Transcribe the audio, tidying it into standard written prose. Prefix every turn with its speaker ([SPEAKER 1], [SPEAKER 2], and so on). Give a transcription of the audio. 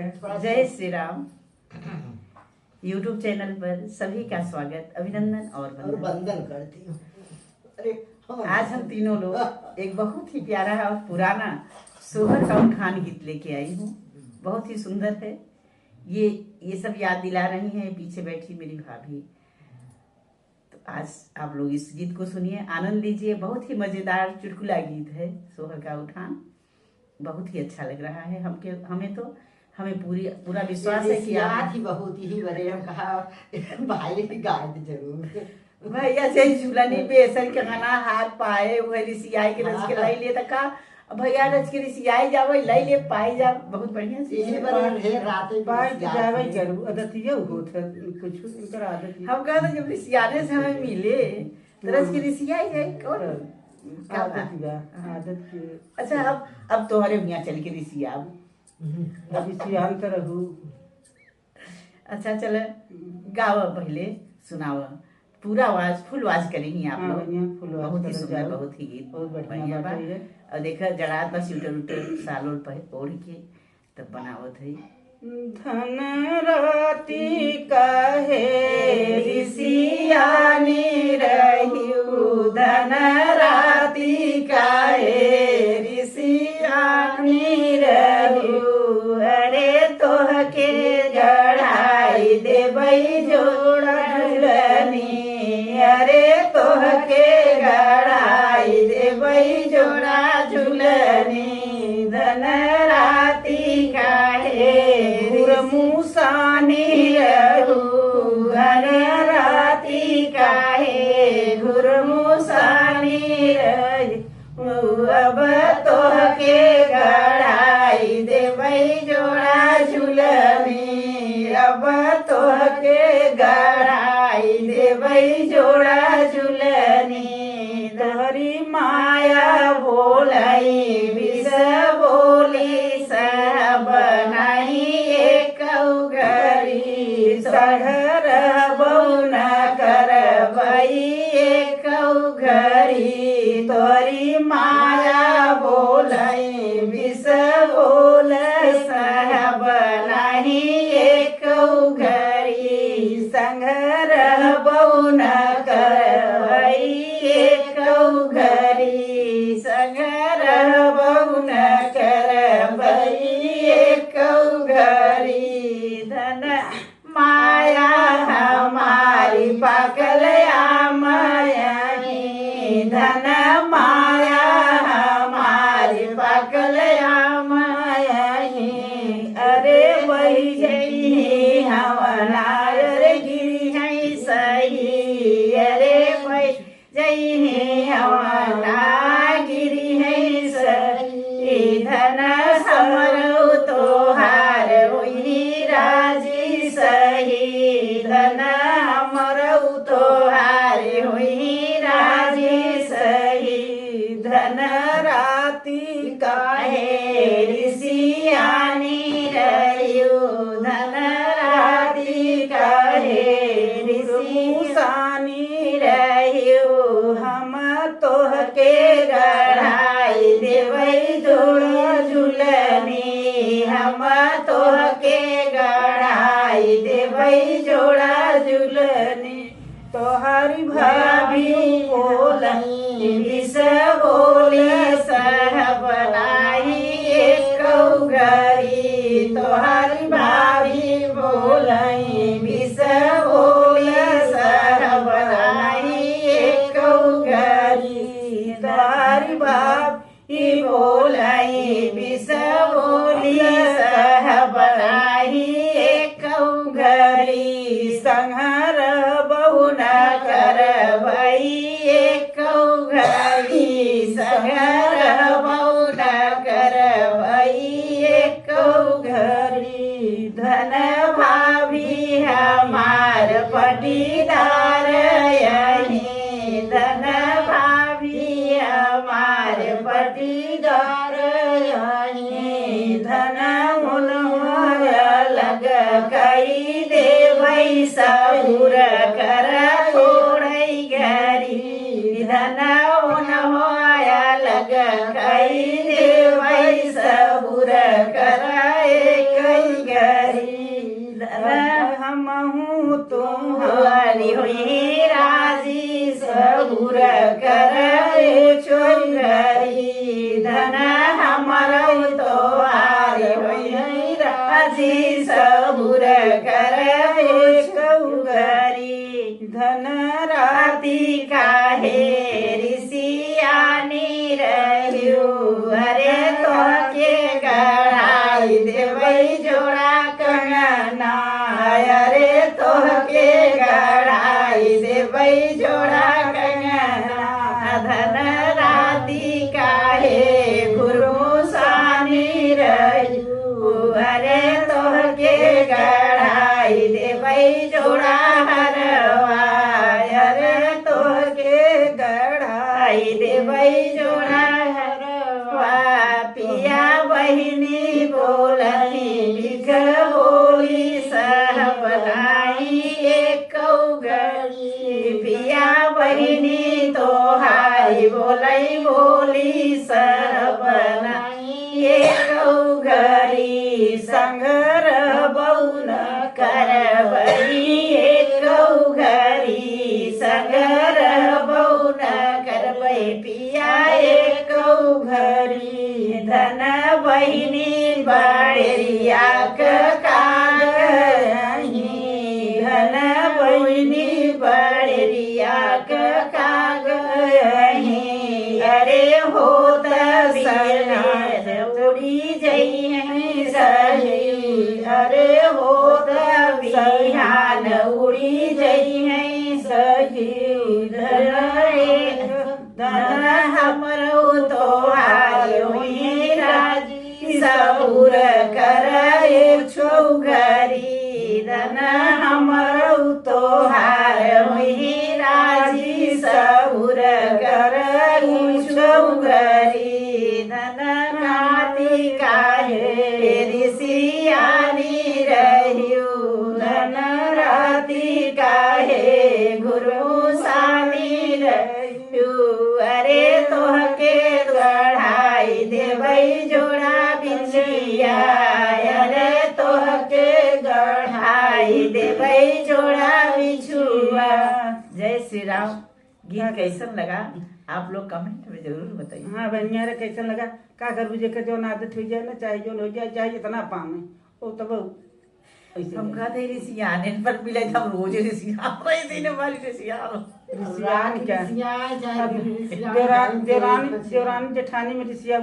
[SPEAKER 1] जय Shri Ram. YouTube channel पर सभी का स्वागत, अभिनंदन और
[SPEAKER 2] वंदन करती हूँ। अरे
[SPEAKER 1] आज हम तीनों लोग एक बहुत ही प्यारा और पुराना सोहर का उठान गीत लेके आई हूँ। बहुत ही सुंदर है। ये सब याद दिला रही हैं पीछे बैठी मेरी भाभी। तो आज आप लोग इस गीत को सुनिए, आनंद लीजिए। बहुत ही मजेदार चुटकुला गीत है सोहर का उठान। बहुत ही अच्छा लग रहा है हमें पूरा विश्वास है कि
[SPEAKER 2] आप ही बहुत ही बड़े हम कहा भाई गाय जरूर
[SPEAKER 1] भैया से झूलनी बेसन के खाना हाथ पाए वह रिसियाई के रच के लाई ले तका भैया रच के रिसियाई जावे लाई ले पाई जा। बहुत बढ़िया से
[SPEAKER 2] ये बार ढेर रातें
[SPEAKER 3] पाई जावे जरूर आदत ये होत है कुछ इनकर आदत
[SPEAKER 1] हम कहते जब रिसियाने से हमें मिले तो रच के रिसियाई जाए कौन
[SPEAKER 3] आदत की।
[SPEAKER 1] अच्छा अब तुम्हारे मियाँ चल के रिसिया
[SPEAKER 3] अभी सियान करहु।
[SPEAKER 1] अच्छा चल गाओ, पहले सुनाओ। पूरा आवाज फुल आवाज करेंगी आप लोग। बहुत ही सुंदर, बहुत ही गीत बढ़िया बा। और देखा जड़ा बा स्वेटर उटर साल ओढ़ के तब बनावत है।
[SPEAKER 3] धन राती कहे रिसियानी रहिउ, धन राती कहे रिसियानी रहिउ। अरे तोहके गढ़ाई देबई जोड़ा झुलनी, अरे तोहके गढ़ाई देबई जोड़ा झुलनी। धन राती काहे घुरमुसानी रहू, धन राती काहे घुरमुसानी रहू। अब तोहके गढ़ाई देबई जोड़ा झुलनी, अब तोहके गढ़ाई देबई जोड़ा झुलनी। तोहरी माया बोलाई विष बोली सब नहीं एक घरी, सढ़र बउन करबई एक घरी। तोरी माया बोलाई विष बोल सब नहीं एक घरी, संघर बउन करबई एक घरी, संघर बउन करबई एक घरी। धन माया हमारी पाकल आमयनी, धन माया हमारी पाकल आमयनी। अरे वही जई हवनार गिरी है सही, अरे वही जई हवना गिरी है सही। धन समरऊ तोहार होई राजी सही, धन हमरऊ तोहार होई राजी सही। धन राती काहे रिसियानी रहिउ, धन राती काहे रिसियानी रहिउ। हम तोहके गढ़ाई देबई जोड़ा झुलनी, हम तोहके गढ़ाई देबई जोड़ा झुलनी। तोहरी भाभी बोलनी विष बोले सह बनाई एक घरी, तोहरी भाभी बोलनी विष बोले सह बनाई एक घरी। तोहरी भाभी बोलनी विष बोले सह बनाई एक घरी, संघर बहुन करबई एक घरी, संघर बहुन करबई एक घरी। धन भाभी हमार पटीदार यही, धन भाभी हमार पटीदार यही। धन मुन लग कई देवई सहुर कर छोड़ई घरी, धन उन होया लग कई देवई सहुर कर एक
[SPEAKER 1] गरी
[SPEAKER 3] हमहू
[SPEAKER 1] तुम्हारी हुई राजी सबूर करे चौगरी धन हमारो तुम्हारी हुई राजी सबूर करे चौगरी
[SPEAKER 3] धन
[SPEAKER 1] राती काहे ऋषियानी रहियो अरे तोहके गढ़ाई देवई जोड़ा कंगना अरे तोहके गढ़ाई देवई जोड़ा कंगना धन राती काहे गुरुसानी रहियो अरे तोहके गढ़ाई देवई जोड़ा हरवा अरे तोहके गढ़ाई देवई जोड़ा हरवा पिया बहिनी बोलनी लिख बोली सह बनाई एक गड़ी पिया बहिनी तोहारी बोलई बोली सह बनाई एक गड़ी संगर बउन करबई एक घरी संगर बउन करबई पिया एक घरी धन बहिनी बड़ेरिया कागही धन बहिनी बड़ेरिया कागही अरे होत उड़ी जई सही अरे होत बिहान उड़ी जई है सही धन हमरो तोहार हुई राजी सबूर करे चौगरी धन हमरो तोहार हुई राजी सबूर करे चौगरी धन नाती काहे ऋषियानी रहियो धन राती काहे गुरु सानी रहियो अरे तोहके गढ़ाई देवई जोड़ा बिछिया अरे तोहके गढ़ाई देवई जोड़ा बिछुआ। जय श्री राम। गीत कैसन लगा आप लोग कमेंट में जरूर बताइए।
[SPEAKER 3] हाँ बढ़िया रे कैसा लगा का कर बुझे के जो आदत हो जाए ना चाहे जो हो जाए चाहे जितना पावे वो तब ऐसे
[SPEAKER 1] हम कहते हैं ऋषियाने पर मिले हम रोज ऋषिया रहे दिन हमारी ऋषिया
[SPEAKER 3] ऋषियान क्या
[SPEAKER 2] ऋषिया चाहे ऋषिया
[SPEAKER 3] देवरानी जेठानी में ऋषिया